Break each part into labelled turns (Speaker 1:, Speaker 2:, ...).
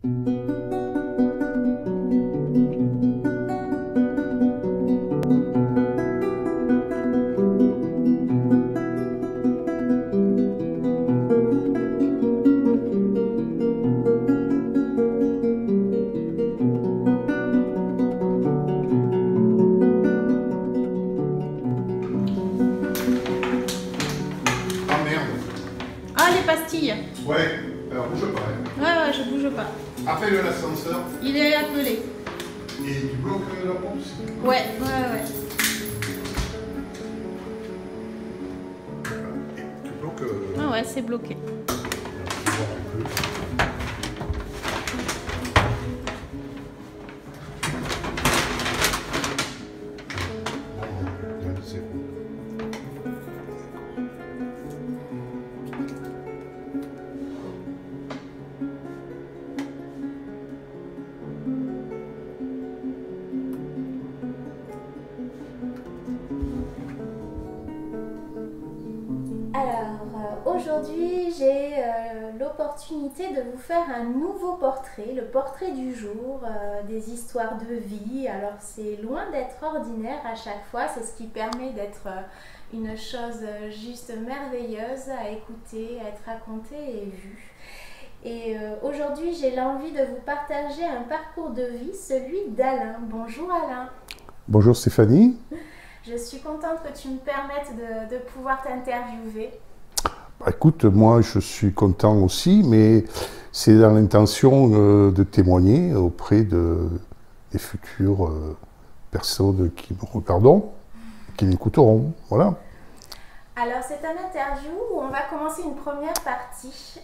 Speaker 1: Ah merde.
Speaker 2: Ah, les pastilles.
Speaker 1: Ouais, alors bouge pas.
Speaker 2: Ouais, je bouge pas.
Speaker 1: Appelle l'ascenseur
Speaker 2: Il est appelé.
Speaker 1: et tu bloques la pompe.
Speaker 2: Ouais.
Speaker 1: Et tu bloques.
Speaker 2: Ah ouais, c'est bloqué.
Speaker 1: Voir un peu. Bon, c'est bon.
Speaker 3: Alors, aujourd'hui, j'ai l'opportunité de vous faire un nouveau portrait, le portrait du jour, des histoires de vie. Alors, c'est loin d'être ordinaire à chaque fois, c'est ce qui permet d'être une chose juste merveilleuse à écouter, à être racontée et vue. Et aujourd'hui, j'ai l'envie de vous partager un parcours de vie, celui d'Alain. Bonjour Alain.
Speaker 1: Bonjour Stéphanie.
Speaker 3: Je suis contente que tu me permettes de pouvoir t'interviewer.
Speaker 1: Bah, écoute, moi je suis content aussi, mais c'est dans l'intention de témoigner auprès des futures personnes qui me regarderont, qui m'écouteront. Voilà.
Speaker 3: Alors c'est un interview où on va commencer une première partie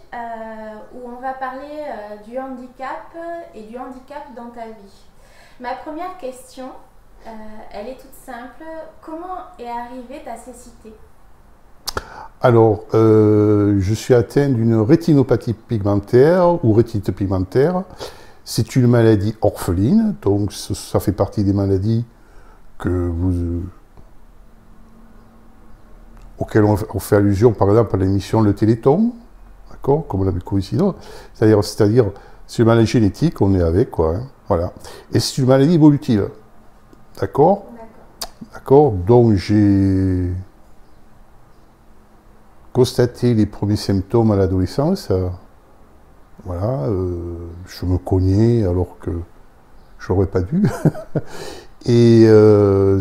Speaker 3: où on va parler du handicap et du handicap dans ta vie. Ma première question, elle est toute simple. Comment est arrivée ta cécité?
Speaker 1: Alors, je suis atteint d'une rétinopathie pigmentaire ou rétinite pigmentaire. C'est une maladie orpheline, donc ça fait partie des maladies auxquelles on fait allusion, par exemple, à l'émission Le Téléthon, d'accord, comme la mucoviscidose. C'est-à-dire, c'est une maladie génétique, on est avec, quoi. Hein, voilà. Et c'est une maladie évolutive, d'accord. D'accord, donc j'ai constaté les premiers symptômes à l'adolescence. Voilà, je me cognais alors que je n'aurais pas dû. Et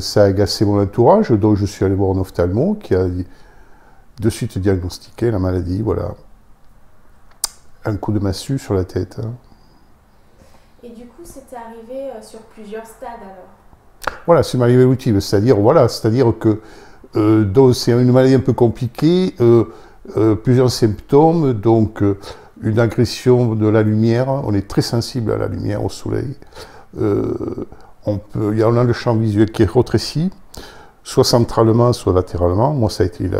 Speaker 1: ça a agacé mon entourage, donc je suis allé voir un ophtalmo qui a de suite diagnostiqué la maladie, voilà. Un coup de massue sur la tête. Hein.
Speaker 3: Et du coup, c'était arrivé sur plusieurs stades alors?
Speaker 1: Voilà, c'est une maladie évolutive, c'est-à-dire que donc c'est une maladie un peu compliquée, plusieurs symptômes, donc une agression de la lumière, on est très sensible à la lumière, au soleil. On a le champ visuel qui est rétréci, soit centralement, soit latéralement. Moi, ça a été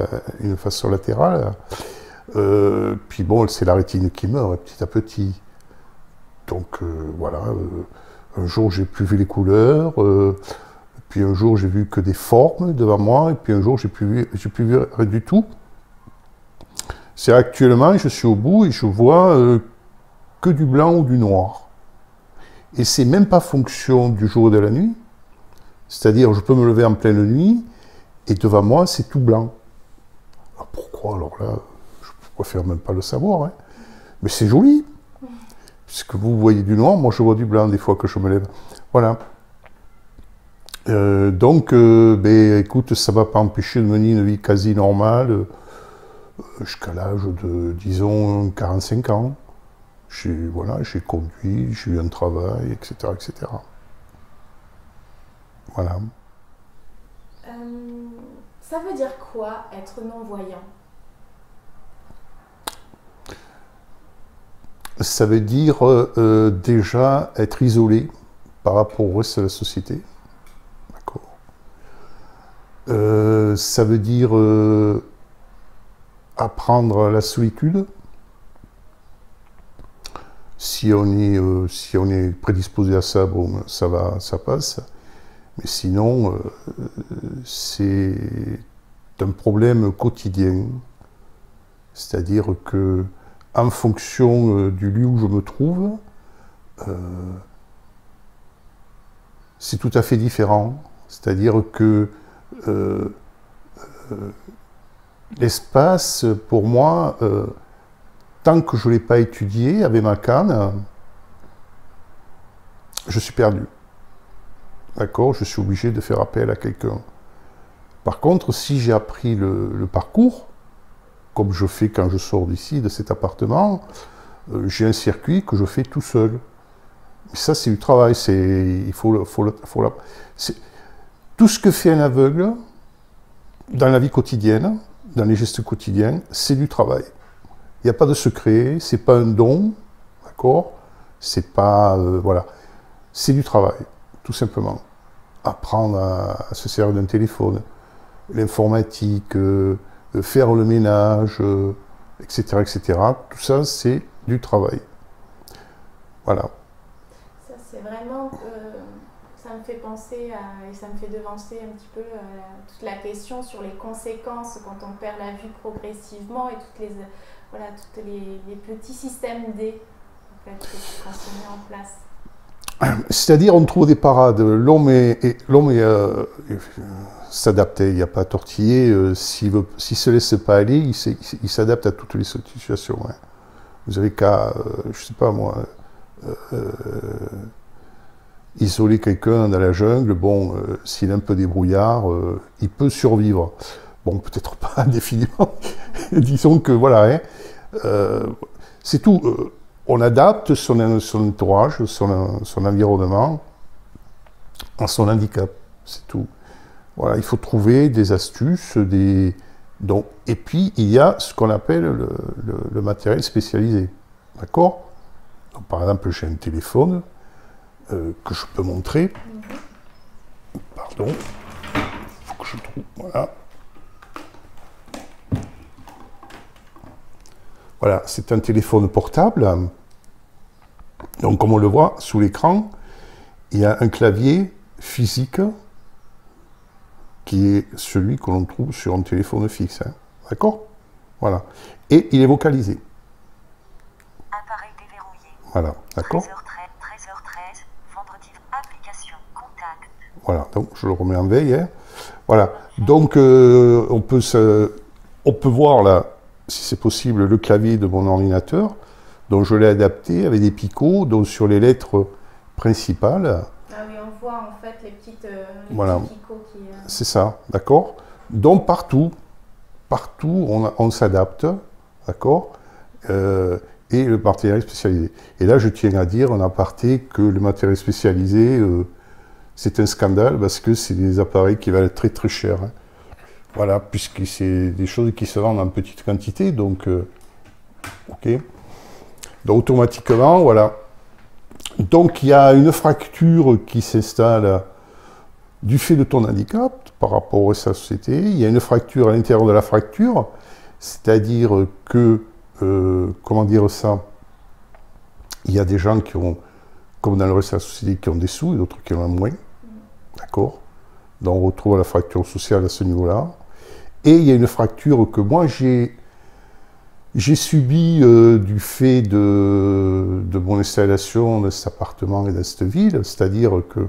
Speaker 1: une façon latérale. Puis bon, c'est la rétine qui meurt petit à petit. Donc voilà, un jour j'ai plus vu les couleurs, puis un jour j'ai vu que des formes devant moi, et puis un jour j'ai plus vu rien du tout. C'est actuellement, je suis au bout et je vois que du blanc ou du noir. Et c'est même pas fonction du jour et de la nuit. C'est-à-dire, je peux me lever en pleine nuit et devant moi, c'est tout blanc. Alors pourquoi? Alors là, je préfère même pas le savoir. Hein. Mais c'est joli. Puisque vous voyez du noir, moi je vois du blanc des fois que je me lève. Voilà. Donc, écoute, ça ne va pas empêcher de mener une vie quasi normale jusqu'à l'âge de, disons, 45 ans. J'ai conduit, j'ai eu un travail, etc. etc. Voilà.
Speaker 3: Ça veut dire quoi être non-voyant?
Speaker 1: Ça veut dire déjà être isolé par rapport au reste de la société. D'accord. Ça veut dire apprendre la solitude. Si on est prédisposé à ça, bon, ça passe. Mais sinon, c'est un problème quotidien. C'est-à-dire que, en fonction du lieu où je me trouve, c'est tout à fait différent. C'est-à-dire que l'espace, pour moi, tant que je ne l'ai pas étudié avec ma canne, je suis perdu. D'accord? Je suis obligé de faire appel à quelqu'un. Par contre, si j'ai appris le parcours, comme je fais quand je sors d'ici, de cet appartement, j'ai un circuit que je fais tout seul. Mais ça, c'est du travail. Tout ce que fait un aveugle, dans la vie quotidienne, dans les gestes quotidiens, c'est du travail. Il n'y a pas de secret, c'est pas un don, d'accord? C'est pas... voilà. C'est du travail, tout simplement. Apprendre à se servir d'un téléphone, l'informatique, faire le ménage, etc., etc. Tout ça, c'est du travail. Voilà.
Speaker 3: Ça, c'est vraiment... ça me fait penser et ça me fait devancer un petit peu toute la question sur les conséquences quand on perd la vue progressivement et tous les petits systèmes D en fait, qu'on se met en place.
Speaker 1: C'est-à-dire, on trouve des parades. L'homme s'adaptait, il n'y a pas à tortiller. S'il ne se laisse pas aller, il s'adapte à toutes les situations. Hein. Vous avez qu'à, je ne sais pas moi, isoler quelqu'un dans la jungle. Bon, s'il a un peu des brouillards, il peut survivre. Bon, peut-être pas indéfiniment. Disons que voilà, hein, c'est tout. On adapte son entourage, son environnement à son handicap, c'est tout. Voilà, il faut trouver des astuces, et puis il y a ce qu'on appelle le matériel spécialisé, d'accord? Par exemple, j'ai un téléphone que je peux montrer. Pardon, il faut que je trouve, voilà. Voilà, c'est un téléphone portable. Donc, comme on le voit sous l'écran, il y a un clavier physique qui est celui que l'on trouve sur un téléphone fixe. Hein. D'accord? Voilà. Et il est vocalisé.
Speaker 4: Appareil déverrouillé.
Speaker 1: Voilà. D'accord?
Speaker 4: 13h13, vendredi, application, contact.
Speaker 1: Voilà. Donc, je le remets en veille. Hein. Voilà. Donc, on peut voir là, si c'est possible, le clavier de mon ordinateur, dont je l'ai adapté avec des picots, donc sur les lettres principales.
Speaker 3: Ah oui, on voit en fait les petits picots qui...
Speaker 1: C'est ça, d'accord? Donc partout, on s'adapte, d'accord? Et le matériel spécialisé. Et là, je tiens à dire en aparté que le matériel spécialisé, c'est un scandale parce que c'est des appareils qui valent très très cher. Hein. Voilà, puisque c'est des choses qui se vendent en petite quantité, donc ok. Donc automatiquement, voilà. Donc il y a une fracture qui s'installe du fait de ton handicap par rapport à sa société. Il y a une fracture à l'intérieur de la fracture, c'est-à-dire que, comment dire ça, il y a des gens qui ont, comme dans le reste de la société, qui ont des sous et d'autres qui en ont moins. D'accord? Donc on retrouve la fracture sociale à ce niveau-là. Et il y a une fracture que moi j'ai subie du fait de mon installation dans cet appartement et dans cette ville, c'est-à-dire que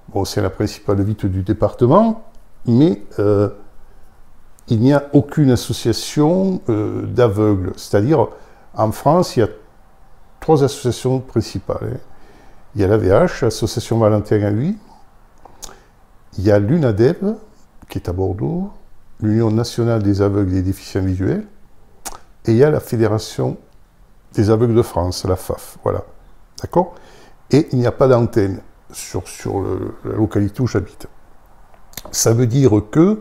Speaker 1: bon, c'est la principale ville du département, mais il n'y a aucune association d'aveugles. C'est-à-dire, en France, il y a 3 associations principales. Hein. Il y a l'AVH, l'Association Valentin à Huy, il y a l'UNADEV, qui est à Bordeaux, l'Union nationale des aveugles et des déficients visuels, et il y a la Fédération des aveugles de France, la FAF, voilà. D'accord? Et il n'y a pas d'antenne sur la localité où j'habite. Ça veut dire que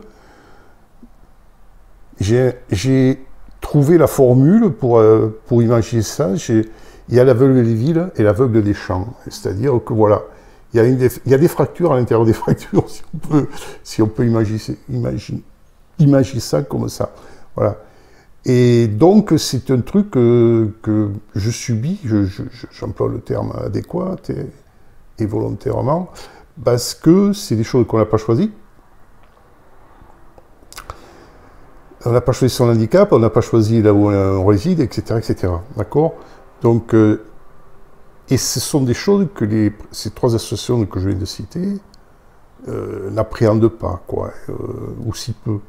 Speaker 1: j'ai trouvé la formule pour imaginer ça. Il y a l'aveugle des villes et l'aveugle des champs. C'est-à-dire que voilà, il y a des fractures à l'intérieur des fractures, si on peut imaginer ça comme ça. Voilà. Et donc, c'est un truc que je subis, j'emploie le terme adéquat et volontairement, parce que c'est des choses qu'on n'a pas choisies. On n'a pas choisi son handicap, on n'a pas choisi là où on réside, etc., etc. D'accord? Donc, Et ce sont des choses que ces 3 associations que je viens de citer n'appréhendent pas, quoi, ou si peu.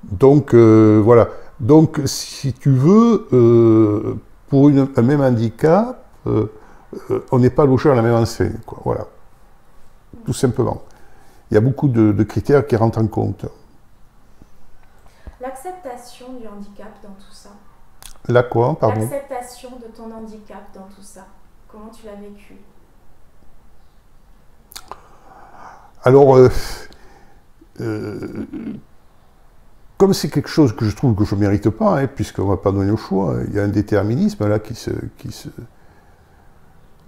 Speaker 1: Donc, voilà. Donc, si tu veux, pour un même handicap, on n'est pas logé à la même enseigne, quoi, voilà. Tout simplement. Il y a beaucoup de critères qui rentrent en compte.
Speaker 3: L'acceptation du handicap dans tout ça.
Speaker 1: Là quoi, pardon?
Speaker 3: L'acceptation de ton handicap dans tout ça. Comment tu l'as vécu?
Speaker 1: Alors, comme c'est quelque chose que je trouve que je ne mérite pas, hein, puisqu'on ne m'a pas donné le choix, il y a un déterminisme là qui se...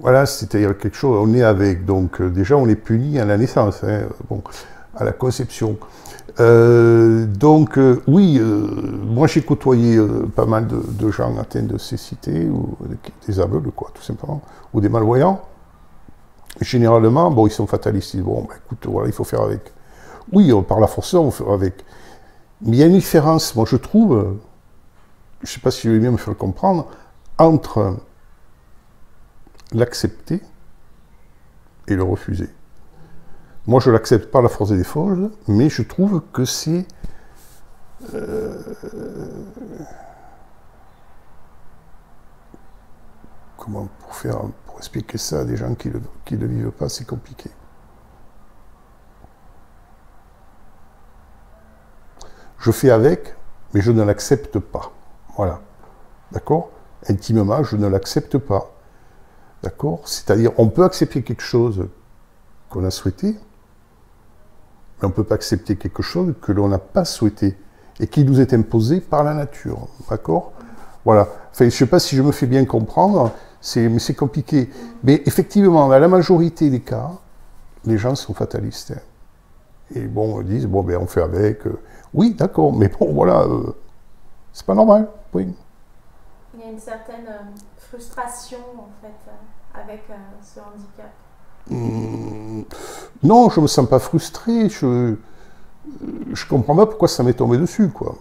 Speaker 1: Voilà, c'est-à-dire quelque chose, on est avec, donc déjà on est puni à la naissance, hein, bon, à la conception. Oui, moi j'ai côtoyé pas mal de gens atteints de cécité, ou des aveugles, quoi, tout simplement, ou des malvoyants. Généralement, bon, ils sont fatalistes, ils disent, bon, bah, écoute, voilà, il faut faire avec. Oui, par la force, on fait avec. Mais il y a une différence, moi je trouve, je ne sais pas si je vais bien me faire comprendre, entre l'accepter et le refuser. Moi, je ne l'accepte pas à la force des forges, mais je trouve que c'est... Comment pour expliquer ça à des gens qui ne le vivent pas, c'est compliqué. Je fais avec, mais je ne l'accepte pas. Voilà. D'accord? Intimement, je ne l'accepte pas. D'accord? C'est-à-dire, on peut accepter quelque chose qu'on a souhaité, mais on ne peut pas accepter quelque chose que l'on n'a pas souhaité et qui nous est imposé par la nature. D'accord? Voilà. Enfin, je ne sais pas si je me fais bien comprendre, mais c'est compliqué. Mais effectivement, dans la majorité des cas, les gens sont fatalistes. Hein. Et bon, ils disent, bon, ben, on fait avec. Oui, d'accord, mais bon, voilà, c'est pas normal. Oui.
Speaker 3: Il y a une certaine frustration, en fait, avec ce handicap.
Speaker 1: Non, je ne me sens pas frustré. Je comprends pas pourquoi ça m'est tombé dessus, quoi.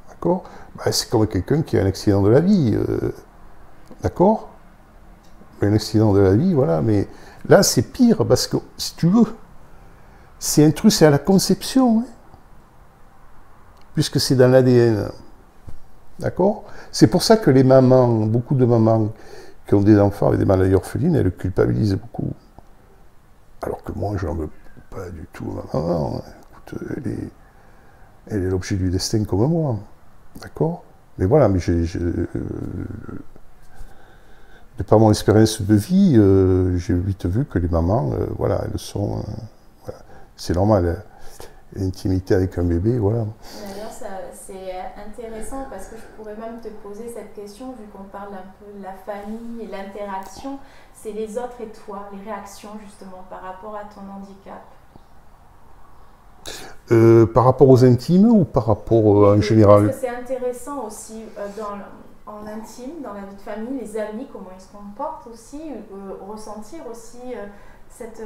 Speaker 1: D'accord? Ben, c'est comme quelqu'un qui a un accident de la vie. D'accord? Un accident de la vie, voilà. Mais là, c'est pire, parce que, si tu veux, c'est un truc, c'est à la conception, hein, puisque c'est dans l'ADN. D'accord? C'est pour ça que les mamans, beaucoup de mamans qui ont des enfants avec des maladies orphelines, elles culpabilisent beaucoup. Alors que moi, je n'en veux pas du tout ma maman. Écoute, elle est l'objet du destin comme moi. D'accord? Mais voilà, mais de par mon expérience de vie, j'ai vite vu que les mamans, voilà, elles sont... voilà, c'est normal, l'intimité avec un bébé, voilà.
Speaker 3: D'ailleurs, c'est intéressant parce que je pourrais même te poser cette question, vu qu'on parle un peu de la famille et l'interaction, c'est les autres et toi, les réactions justement par rapport à ton handicap.
Speaker 1: Par rapport aux intimes ou par rapport en général?
Speaker 3: Parce que c'est intéressant aussi en intime, dans la vie de famille, les amis, comment ils se comportent aussi, ressentir aussi cette...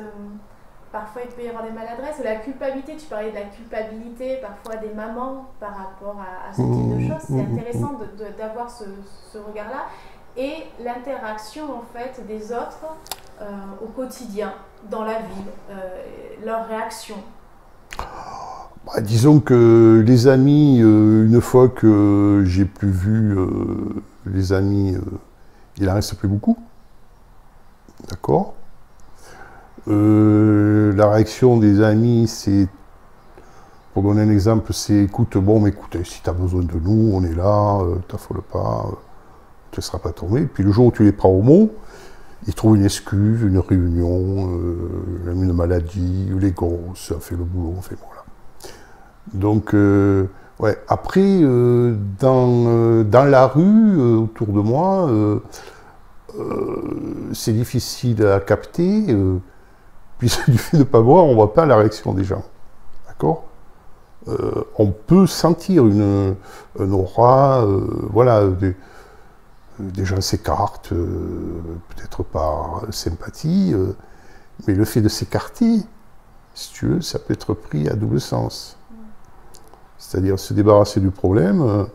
Speaker 3: Parfois, il peut y avoir des maladresses, la culpabilité, tu parlais de la culpabilité, parfois des mamans par rapport à ce type de choses. C'est intéressant d'avoir ce regard-là. Et l'interaction, en fait, des autres au quotidien, dans la vie, leurs réactions.
Speaker 1: Bah, disons que les amis, une fois que j'ai plus vu les amis, il en reste plus beaucoup. D'accord? La réaction des amis, c'est, pour donner un exemple, c'est écoute, bon, mais écoute, si tu as besoin de nous, on est là, t'affole pas, tu ne seras pas tombé. Puis le jour où tu les prends au mot, ils trouvent une excuse, une réunion, une maladie, les gosses, ça fait le boulot, on fait voilà. Donc, ouais. Après, dans la rue, autour de moi, c'est difficile à capter. Puisque du fait de ne pas voir, on ne voit pas la réaction des gens. D'accord? On peut sentir un aura, voilà, des gens s'écartent, peut-être par sympathie, mais le fait de s'écarter, si tu veux, ça peut être pris à double sens. C'est-à-dire se débarrasser du problème,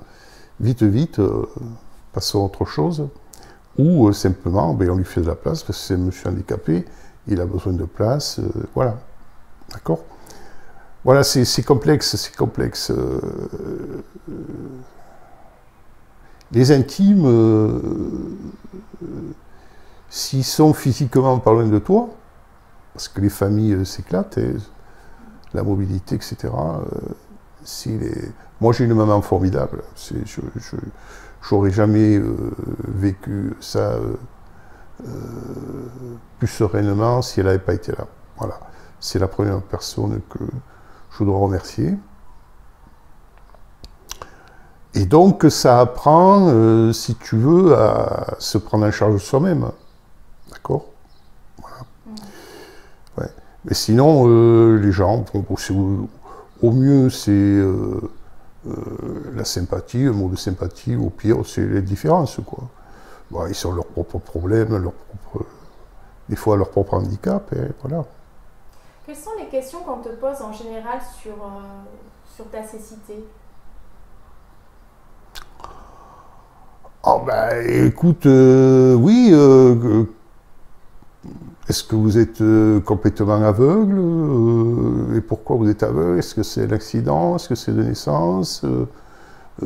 Speaker 1: vite, passons à autre chose. ou simplement, ben, on lui fait de la place parce que c'est un monsieur handicapé, il a besoin de place, voilà. D'accord? Voilà, c'est complexe, c'est complexe. Les intimes, s'ils sont physiquement pas loin de toi, parce que les familles s'éclatent, la mobilité, etc. Moi, j'ai une maman formidable. Je n'aurais jamais vécu ça plus sereinement si elle n'avait pas été là. Voilà. C'est la première personne que je dois remercier. Et donc, ça apprend, si tu veux, à se prendre en charge soi-même. D'accord? Voilà. Ouais. Mais sinon, les gens, au mieux, c'est la sympathie, le mot de sympathie, au pire, c'est les différences, quoi. Bon, ils ont leurs propres problèmes, des fois leur propre handicap, et voilà.
Speaker 3: Quelles sont les questions qu'on te pose en général sur ta cécité?
Speaker 1: Oh ben, écoute, oui, est-ce que vous êtes complètement aveugle? Et pourquoi vous êtes aveugle? Est-ce que c'est l'accident? Est-ce que c'est de naissance?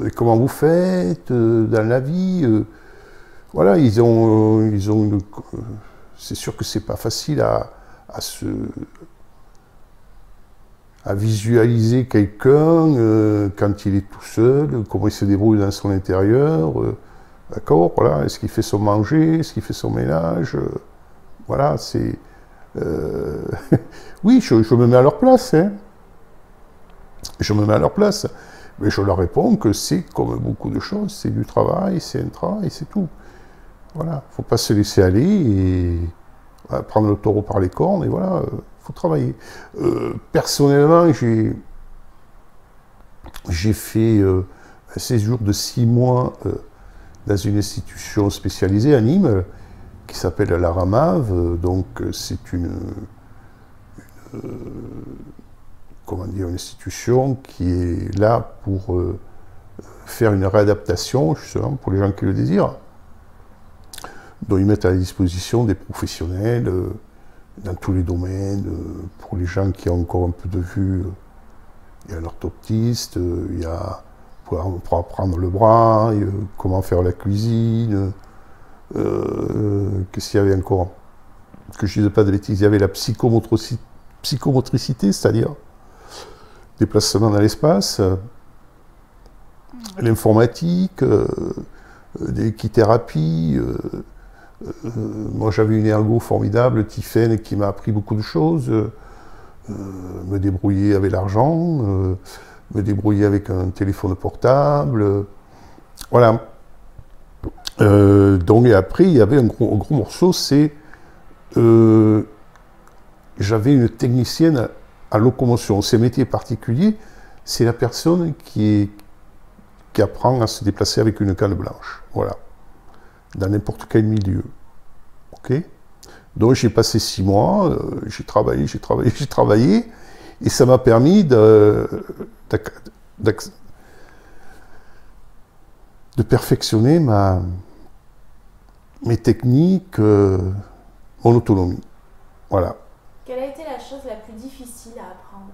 Speaker 1: Et comment vous faites dans la vie? Voilà, c'est sûr que c'est pas facile à visualiser quelqu'un quand il est tout seul, comment il se débrouille dans son intérieur. D'accord, voilà, est-ce qu'il fait son manger, est-ce qu'il fait son ménage, voilà, c'est... oui, je me mets à leur place, hein. Je me mets à leur place, mais je leur réponds que c'est comme beaucoup de choses, c'est du travail, c'est un travail, c'est tout. Voilà, il ne faut pas se laisser aller et prendre le taureau par les cornes, et voilà, il faut travailler. Personnellement, j'ai fait un séjour de 6 mois dans une institution spécialisée à Nîmes, qui s'appelle la Ramave. Donc c'est comment dire, une institution qui est là pour faire une réadaptation, justement, pour les gens qui le désirent, dont ils mettent à la disposition des professionnels dans tous les domaines. Pour les gens qui ont encore un peu de vue, il y a l'orthoptiste, il y a pour apprendre le bras, comment faire la cuisine, qu'est-ce qu'il y avait encore? Que je ne dise pas de bêtises, il y avait la psychomotricité, c'est-à-dire déplacement dans l'espace, l'informatique, l'équithérapie. Moi j'avais une ergo formidable, Tiffaine, qui m'a appris beaucoup de choses, me débrouiller avec l'argent, me débrouiller avec un téléphone portable, voilà. Donc, et après, il y avait un gros morceau, c'est... j'avais une technicienne à locomotion. Ces métiers particuliers, c'est la personne qui apprend à se déplacer avec une canne blanche, voilà, dans n'importe quel milieu. Ok? Donc, j'ai passé 6 mois, j'ai travaillé, et ça m'a permis de perfectionner mes techniques, mon autonomie. Voilà.
Speaker 3: Quelle a été la chose la plus difficile à apprendre?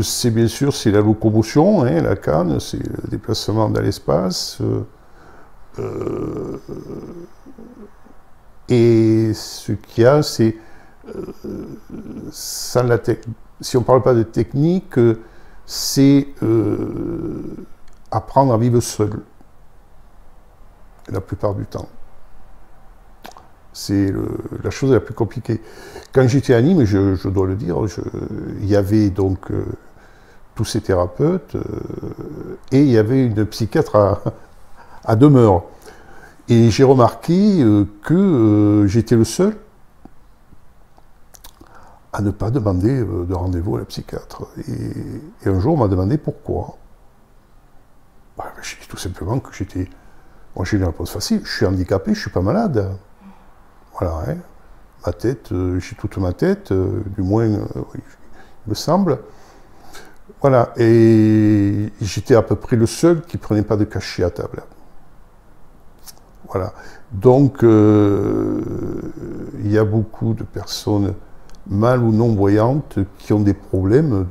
Speaker 1: C'est bien sûr, c'est la locomotion, hein, la canne, c'est le déplacement dans l'espace. Et ce qu'il y a, c'est, si on ne parle pas de technique, c'est apprendre à vivre seul, la plupart du temps. C'est la chose la plus compliquée. Quand j'étais à Nîmes, je dois le dire, il y avait donc tous ces thérapeutes et il y avait une psychiatre à demeure. Et j'ai remarqué que j'étais le seul à ne pas demander de rendez-vous à la psychiatre. Et un jour, on m'a demandé pourquoi. Bah, j'ai dit tout simplement que j'étais... Moi, j'ai une réponse facile. Je suis handicapé, je ne suis pas malade. Voilà, hein. Ma tête, j'ai toute ma tête, du moins, il me semble. Voilà, et j'étais à peu près le seul qui ne prenait pas de cachet à table. Voilà. Donc, il y a beaucoup de personnes mal ou non-voyantes qui ont des problèmes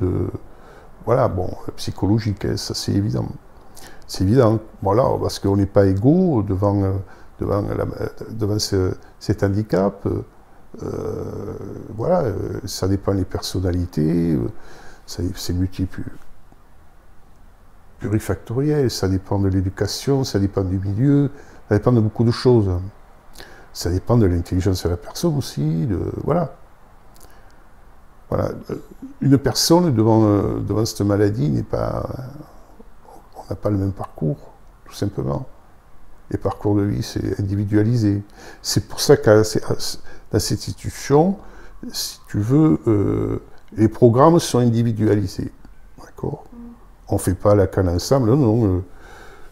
Speaker 1: voilà, bon, psychologiques, hein, ça c'est évident. C'est évident, voilà, parce qu'on n'est pas égaux devant cet handicap. Voilà, ça dépend des personnalités, c'est plurifactoriel, ça dépend de l'éducation, ça dépend du milieu, ça dépend de beaucoup de choses. Ça dépend de l'intelligence de la personne aussi, voilà. Voilà. Une personne devant cette maladie n'est pas... On n'a pas le même parcours, tout simplement. Les parcours de vie, c'est individualisé. C'est pour ça que dans cette institution, si tu veux, les programmes sont individualisés. D'accord ? On ne fait pas la canne ensemble, non.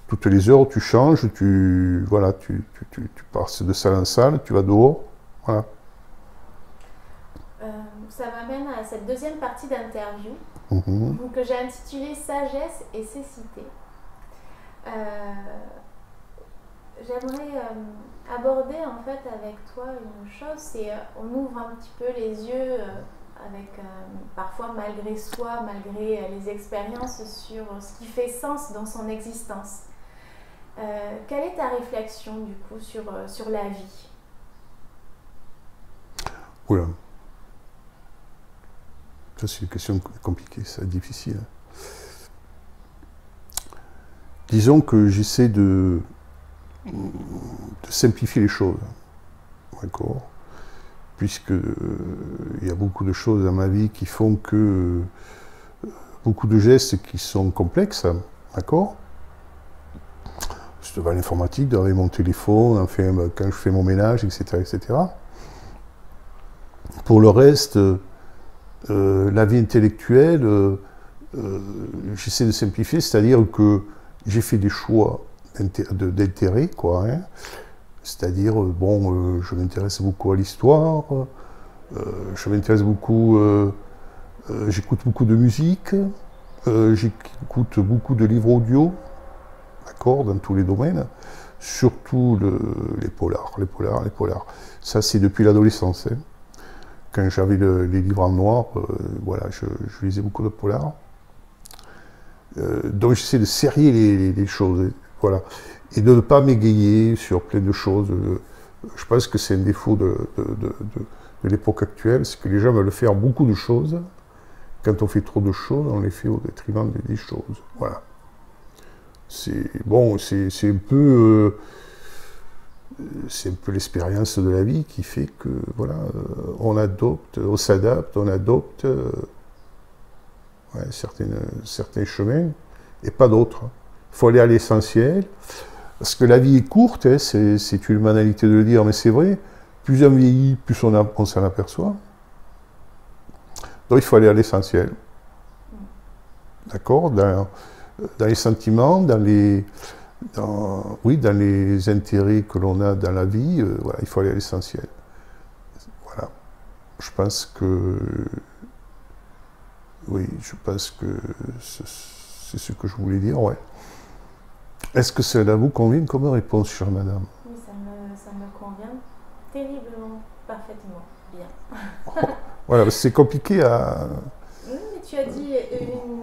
Speaker 1: Toutes les heures, tu changes, voilà, tu passes de salle en salle, tu vas dehors. Voilà.
Speaker 3: Ça m'amène à cette deuxième partie d'interview que j'ai intitulée Sagesse et cécité. J'aimerais aborder en fait avec toi une chose, c'est on ouvre un petit peu les yeux avec parfois malgré soi, malgré les expériences sur ce qui fait sens dans son existence. Quelle est ta réflexion du coup sur la vie?
Speaker 1: Oula. Ça c'est une question compliquée, c'est difficile. Disons que j'essaie de simplifier les choses, d'accord, puisque il y a beaucoup de choses dans ma vie qui font que beaucoup de gestes qui sont complexes, d'accord. Devant l'informatique, devant mon téléphone, enfin, quand je fais mon ménage, etc., etc. Pour le reste, la vie intellectuelle, j'essaie de simplifier, c'est-à-dire que j'ai fait des choix d'intérêt, quoi. Hein. C'est-à-dire, bon, je m'intéresse beaucoup à l'histoire, je m'intéresse beaucoup, j'écoute beaucoup de musique, j'écoute beaucoup de livres audio, d'accord, dans tous les domaines, surtout les polars. Ça, c'est depuis l'adolescence. Hein. Quand j'avais les livres en noir, voilà, je lisais beaucoup de polars. Donc j'essaie de serrer les choses, voilà, et de ne pas m'égayer sur plein de choses. Je pense que c'est un défaut de l'époque actuelle, c'est que les gens veulent faire beaucoup de choses. Quand on fait trop de choses, on les fait au détriment des choses. Voilà. C'est bon, c'est un peu l'expérience de la vie qui fait que voilà, on adopte, on s'adapte, on adopte ouais, certains chemins et pas d'autres. Il faut aller à l'essentiel, parce que la vie est courte, hein, c'est une banalité de le dire, mais c'est vrai. Plus on vieillit, plus on s'en aperçoit. Donc il faut aller à l'essentiel. D'accord ? Dans les sentiments, dans les intérêts que l'on a dans la vie, voilà, il faut aller à l'essentiel. Voilà. Je pense que c'est ce que je voulais dire, ouais. Est-ce que cela vous convient comme réponse, chère madame?
Speaker 3: Oui, ça me convient terriblement, parfaitement bien.
Speaker 1: Voilà, c'est compliqué à...
Speaker 3: Oui, mais tu as dit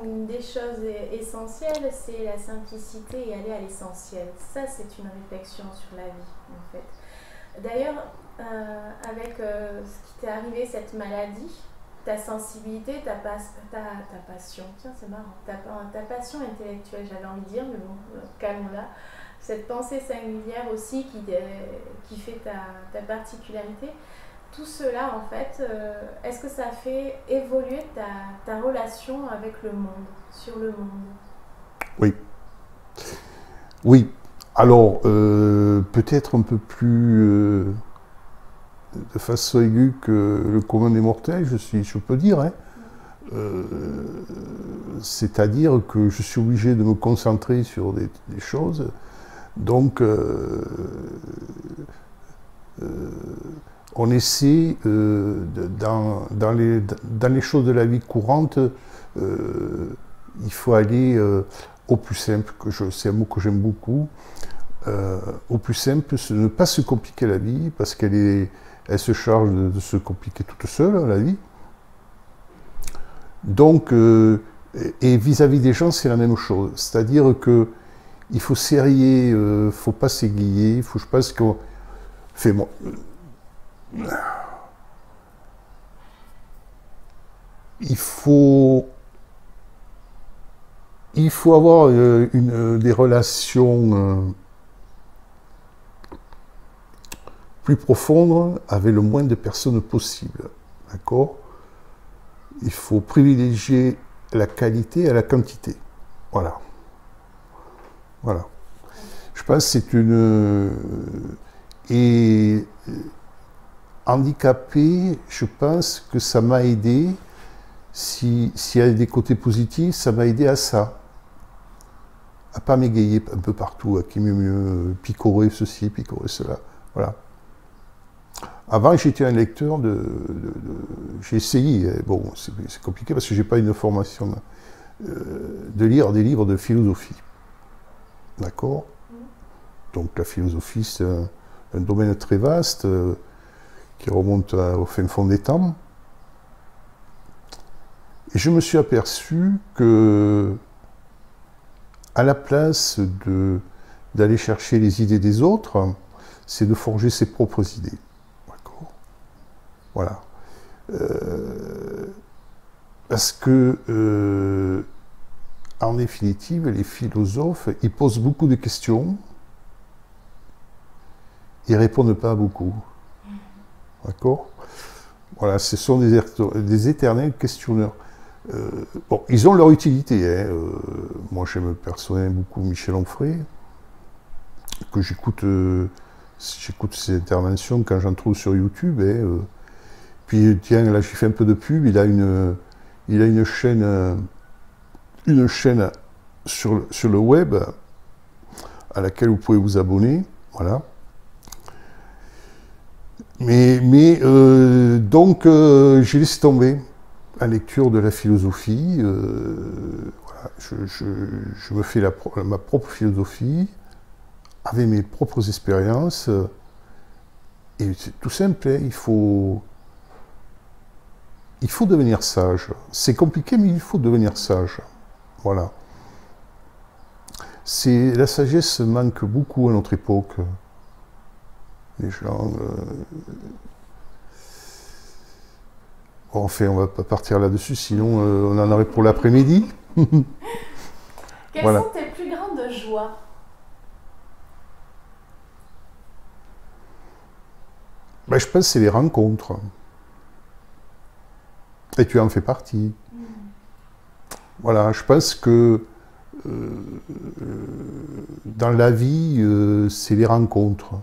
Speaker 3: une des choses essentielles, c'est la simplicité et aller à l'essentiel. Ça, c'est une réflexion sur la vie, en fait. D'ailleurs, avec ce qui t'est arrivé, cette maladie, ta sensibilité, ta passion, tiens, c'est marrant, ta passion intellectuelle, j'avais envie de dire, mais bon, calme-là, cette pensée singulière aussi qui fait ta particularité. Tout cela, en fait, est-ce que ça fait évoluer ta relation avec le monde, sur le monde?
Speaker 1: Oui. Oui. Alors, peut-être un peu plus de façon aiguë que le commun des mortels, je peux dire. Hein. C'est-à-dire que je suis obligé de me concentrer sur des choses. Donc, on essaie, dans les choses de la vie courante, il faut aller au plus simple, c'est un mot que j'aime beaucoup. Au plus simple, c'est ne pas se compliquer la vie, parce elle se charge de se compliquer toute seule, la vie. Donc, et vis-à-vis des gens, c'est la même chose. C'est-à-dire que il faut serrer, il ne faut pas s'aiguiller, je pense qu'on fait bon. Il faut avoir des relations plus profondes avec le moins de personnes possible. D'accord? Il faut privilégier la qualité à la quantité. Voilà. Voilà. Je pense que c'est une... Et handicapé, je pense que ça m'a aidé. S'il y a des côtés positifs, ça m'a aidé à ça. À pas m'égayer un peu partout, à qui mieux picorer ceci, picorer cela. Voilà. Avant, j'étais un lecteur j'ai essayé, bon, c'est compliqué parce que j'ai pas une formation de lire des livres de philosophie. D'accord? Donc la philosophie, c'est un domaine très vaste qui remonte au fin fond des temps. Et je me suis aperçu que, à la place d'aller chercher les idées des autres, c'est de forger ses propres idées. D'accord? Voilà. Parce que, en définitive, les philosophes, ils posent beaucoup de questions, ils ne répondent pas à beaucoup. D'accord? Voilà, ce sont des éternels questionneurs. Bon, ils ont leur utilité. Hein. Moi, j'aime personnellement beaucoup Michel Onfray, que j'écoute ses interventions quand j'en trouve sur YouTube. Hein. Puis, tiens, là, j'ai fait un peu de pub. Il a une chaîne sur le web à laquelle vous pouvez vous abonner. Voilà. Donc, j'ai laissé tomber la lecture de la philosophie. Voilà, je me fais ma propre philosophie avec mes propres expériences. Et c'est tout simple, hein, il faut devenir sage. C'est compliqué, mais il faut devenir sage. Voilà. La sagesse manque beaucoup à notre époque. Les gens... Enfin, on ne va pas partir là-dessus, sinon on en aurait pour l'après-midi.
Speaker 3: Quelles sont tes plus grandes joies?
Speaker 1: Ben, je pense que c'est les rencontres. Et tu en fais partie. Voilà, je pense que dans la vie, c'est les rencontres.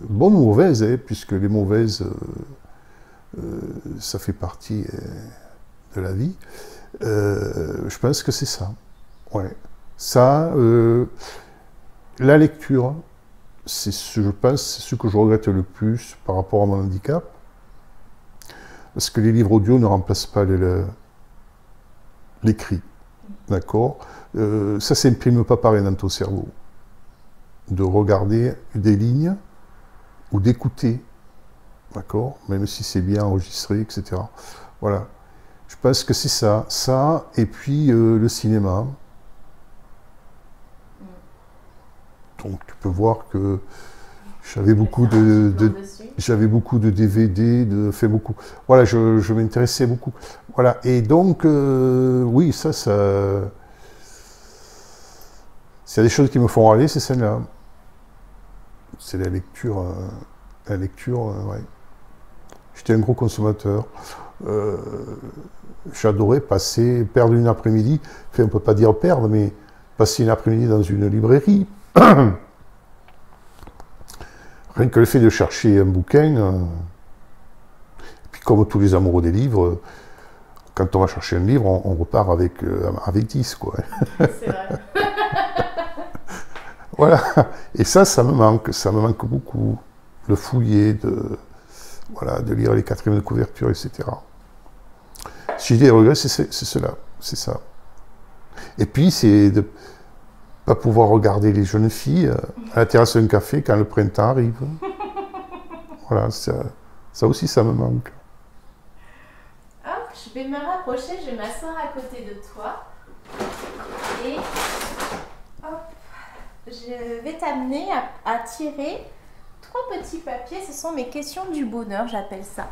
Speaker 1: Bonnes ou mauvaises, hein, puisque les mauvaises, ça fait partie de la vie. Je pense que c'est ça. Ouais. Ça, la lecture, je pense, c'est ce que je regrette le plus par rapport à mon handicap. Parce que les livres audio ne remplacent pas l'écrit. D'accord? Ça ne s'imprime pas pareil dans ton cerveau. De regarder des lignes ou d'écouter, d'accord, même si c'est bien enregistré, etc. Voilà. Je pense que c'est ça. Ça, et puis le cinéma. Donc tu peux voir que j'avais beaucoup de DVD, fait beaucoup. Voilà, je m'intéressais beaucoup. Voilà. Et donc, oui, ça. S'il y a des choses qui me font râler, c'est celle-là. C'est la lecture. Ouais. J'étais un gros consommateur. J'adorais perdre une après-midi. Enfin, on ne peut pas dire perdre, mais passer une après-midi dans une librairie. Rien que le fait de chercher un bouquin. Puis comme tous les amoureux des livres, quand on va chercher un livre, on repart avec 10, quoi.
Speaker 3: C'est vrai.
Speaker 1: Voilà, et ça me manque beaucoup, de fouiller, de lire les quatrièmes de couverture, etc. Si j'ai des regrets, c'est cela, c'est ça. Et puis, c'est de pas pouvoir regarder les jeunes filles à la terrasse d'un café quand le printemps arrive. Voilà, ça aussi, ça me manque.
Speaker 3: Hop, je vais me rapprocher, je vais m'asseoir à côté de toi. Et hop, je vais t'amener à tirer 3 petits papiers. Ce sont mes questions du bonheur, j'appelle ça.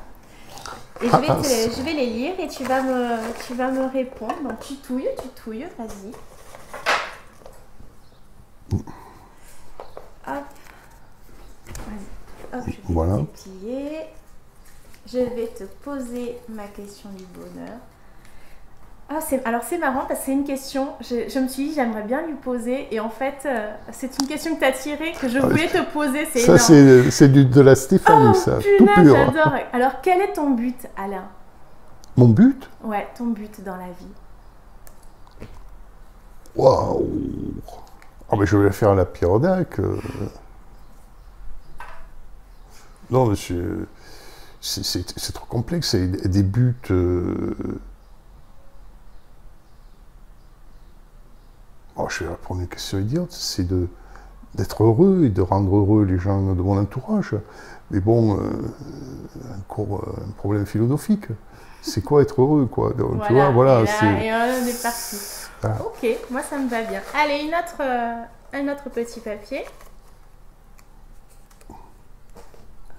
Speaker 3: Et je vais les lire et tu vas me répondre. Donc tu touilles, vas-y. Hop. Vas-y. Hop, je vais
Speaker 1: Voilà.
Speaker 3: déplier. Je vais te poser ma question du bonheur. Alors c'est marrant parce que c'est une question, je me suis dit j'aimerais bien lui poser et en fait c'est une question que tu as tirée que je voulais te poser, c'est énorme.
Speaker 1: Ça c'est de la Stéphanie, ça,
Speaker 3: punaise,
Speaker 1: tout pur.
Speaker 3: J'adore. Alors quel est ton but, Alain?
Speaker 1: Mon but?
Speaker 3: Ouais, ton but dans la vie.
Speaker 1: Waouh! Oh, mais je vais faire la Pyrodac. Non, monsieur, c'est trop complexe, c'est des buts... Oh, je vais répondre à une question idiote, c'est d'être heureux et de rendre heureux les gens de mon entourage. Mais bon, encore un problème philosophique. C'est quoi être heureux, quoi? Donc,
Speaker 3: voilà,
Speaker 1: tu vois, voilà,
Speaker 3: et on est parti.
Speaker 1: Voilà.
Speaker 3: Ok, moi ça me va bien. Allez, un autre petit papier.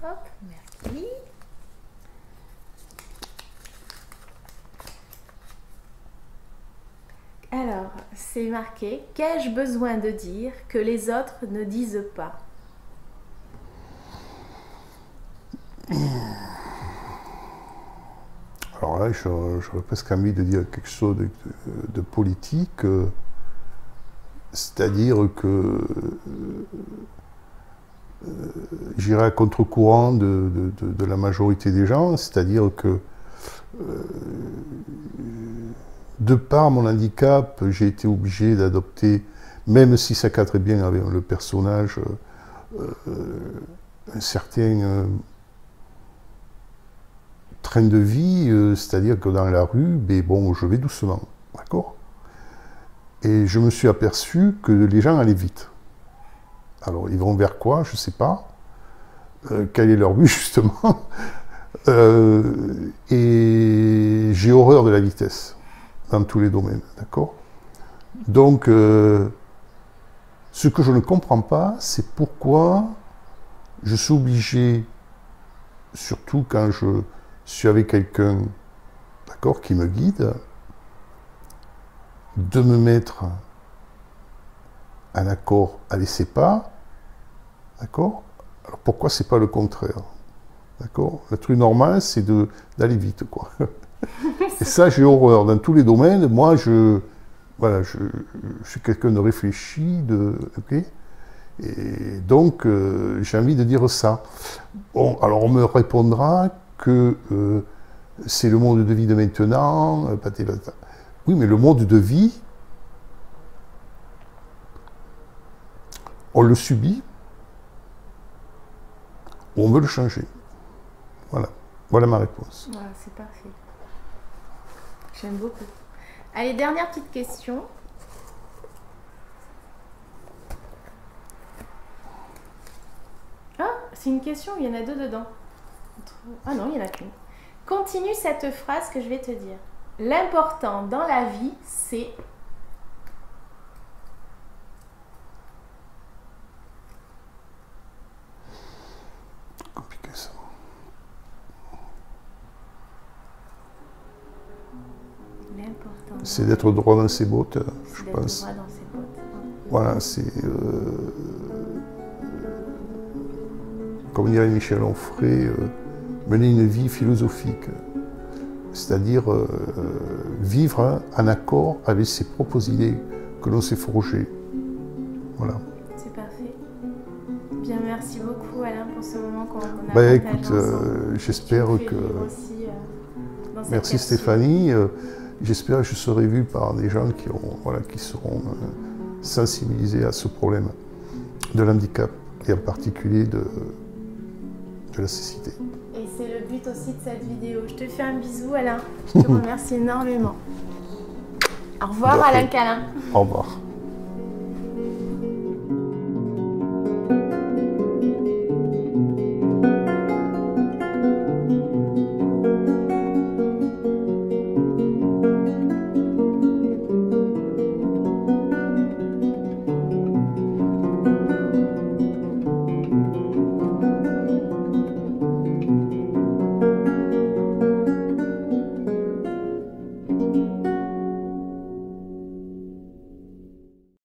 Speaker 3: Hop, merci. Alors, c'est marqué « Qu'ai-je besoin de dire que les autres ne disent pas ?»
Speaker 1: Alors là, j'aurais presque envie de dire quelque chose de politique, c'est-à-dire que j'irai à contre-courant de la majorité des gens, c'est-à-dire que de par mon handicap, j'ai été obligé d'adopter, même si ça cadrait bien avec le personnage, un certain train de vie, c'est-à-dire que dans la rue, ben bon, je vais doucement, d'accord? Et je me suis aperçu que les gens allaient vite. Alors, ils vont vers quoi? Je ne sais pas. Quel est leur but, justement? Et j'ai horreur de la vitesse, dans tous les domaines, d'accord? Donc, ce que je ne comprends pas, c'est pourquoi je suis obligé, surtout quand je suis avec quelqu'un, d'accord, qui me guide, de me mettre en accord avec ses pas, d'accord? Alors pourquoi c'est pas le contraire? D'accord? Le truc normal, c'est d'aller vite, quoi. Et ça, j'ai horreur. Dans tous les domaines, moi, voilà, je suis quelqu'un de réfléchi, okay? Et donc, j'ai envie de dire ça. Bon, alors on me répondra que c'est le mode de vie de maintenant, oui, mais le mode de vie, on le subit, ou on veut le changer. Voilà, voilà ma réponse.
Speaker 3: Voilà, c'est parfait. J'aime beaucoup. Allez, dernière petite question. Ah, c'est une question, il y en a 2 dedans. Ah non, il n'y en a qu'une. Continue cette phrase que je vais te dire. L'important dans la vie, c'est...
Speaker 1: Compliqué ça. C'est d'être droit dans ses bottes, je pense.
Speaker 3: Droit dans ses bottes.
Speaker 1: Voilà, c'est... comme dirait Michel Onfray, mener une vie philosophique. C'est-à-dire vivre en accord avec ses propres idées que l'on s'est forgées. Voilà.
Speaker 3: C'est parfait. Bien, merci beaucoup Alain pour ce moment qu'on a
Speaker 1: Ben,
Speaker 3: partagé
Speaker 1: écoute,
Speaker 3: ensemble.
Speaker 1: j'espère
Speaker 3: Tu
Speaker 1: que...
Speaker 3: fais aussi, dans cette
Speaker 1: Merci
Speaker 3: capsule.
Speaker 1: Stéphanie. J'espère que je serai vu par des gens qui seront sensibilisés à ce problème de l'handicap et en particulier de la cécité.
Speaker 3: Et c'est le but aussi de cette vidéo. Je te fais un bisou, Alain. Je te remercie énormément. Au revoir,
Speaker 1: De rien.
Speaker 3: Alain Calin.
Speaker 1: Au revoir.